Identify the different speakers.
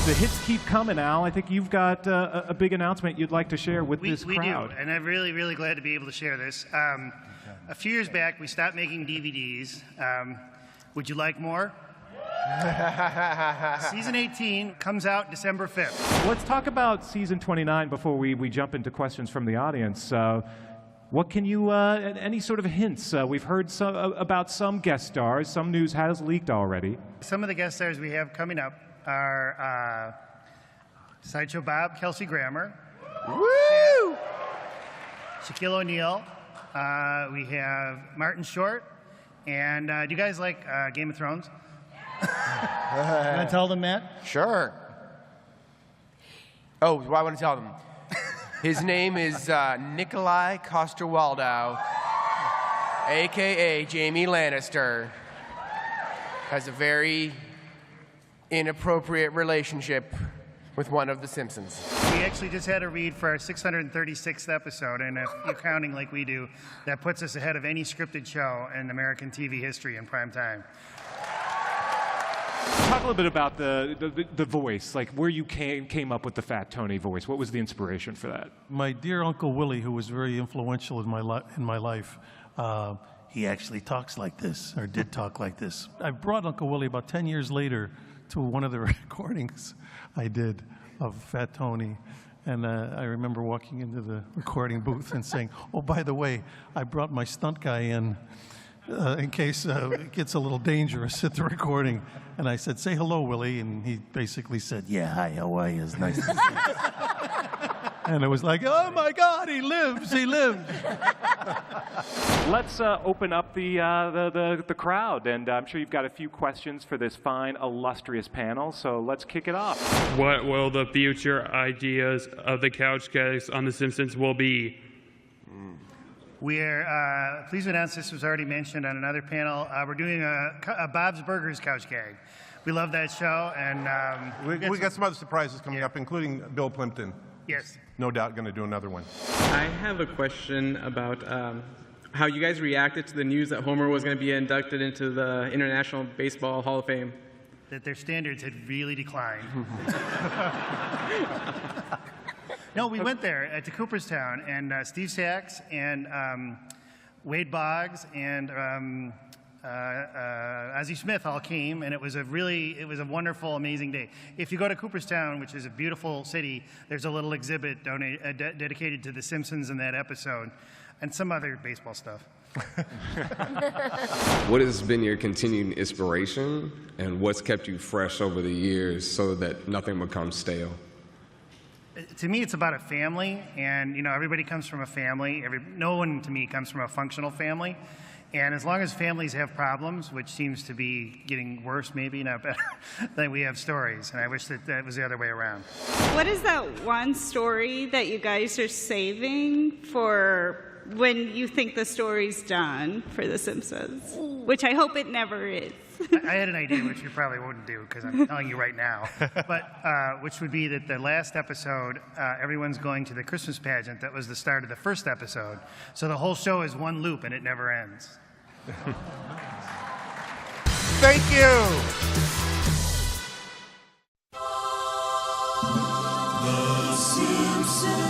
Speaker 1: The hits keep coming, Al. I think you've got a big announcement you'd like to share with this crowd.
Speaker 2: We do, and I'm really, really glad to be able to share this. A few years back, we stopped making DVDs. Would you like more? Season 18 comes out December 5th.
Speaker 1: Let's talk about season 29 before we jump into questions from the audience. What can you, any sort of hints? We've heard about some guest stars. Some news has leaked already.
Speaker 2: Some of the guest stars we have coming up are Sideshow Bob, Kelsey Grammer.
Speaker 3: Woo!
Speaker 2: Shaquille O'Neal. We have Martin Short. And do you guys like Game of Thrones? You want to tell them, Matt?
Speaker 3: Sure. Oh, I want to tell them. His name is Nikolai Coster-Waldau, a.k.a. Jamie Lannister. Has a very inappropriate relationship with one of the Simpsons.
Speaker 2: We actually just had a read for our 636th episode, and if you're counting like we do, that puts us ahead of any scripted show in American TV history in prime time.
Speaker 1: Talk a little bit about the voice, like where you came up with the Fat Tony voice. What was the inspiration for that?
Speaker 4: My dear Uncle Willie, who was very influential in my life, he actually talks like this, or did talk like this. I brought Uncle Willie about 10 years later to one of the recordings I did of Fat Tony. And I remember walking into the recording booth and saying, oh, by the way, I brought my stunt guy in case it gets a little dangerous at the recording. And I said, say hello, Willie. And he basically said, yeah, hi, how are you? It's nice to see you. And it was like, oh, my God, he lives.
Speaker 1: Let's open up the crowd. And I'm sure you've got a few questions for this fine, illustrious panel. So let's kick it off.
Speaker 5: What will the future ideas of the couch gags on The Simpsons will be?
Speaker 2: We're pleased to announce, this was already mentioned on another panel, we're doing a Bob's Burgers couch gag. We love that show, and
Speaker 6: we got some other surprises coming up, including Bill Plimpton.
Speaker 2: Yes.
Speaker 6: No doubt going to do another one.
Speaker 7: I have a question about how you guys reacted to the news that Homer was going to be inducted into the International Baseball Hall of Fame.
Speaker 2: That their standards had really declined. No, we went there to Cooperstown, and Steve Sachs and Wade Boggs and Ozzie Smith all came, and it was a wonderful, amazing day. If you go to Cooperstown, which is a beautiful city, there's a little exhibit dedicated to The Simpsons in that episode, and some other baseball stuff.
Speaker 8: What has been your continued inspiration, and what's kept you fresh over the years so that nothing becomes stale?
Speaker 2: To me, it's about a family, and everybody comes from a family. No one, to me, comes from a functional family. And as long as families have problems, which seems to be getting worse, maybe not better, then we have stories. And I wish that was the other way around.
Speaker 9: What is that one story that you guys are saving for when you think the story's done for The Simpsons? Which I hope it never is.
Speaker 2: I had an idea, which you probably wouldn't do, because I'm telling you right now. But which would be that the last episode, everyone's going to the Christmas pageant. That was the start of the first episode. So the whole show is one loop, and it never ends.
Speaker 6: Thank you.
Speaker 10: The Simpsons.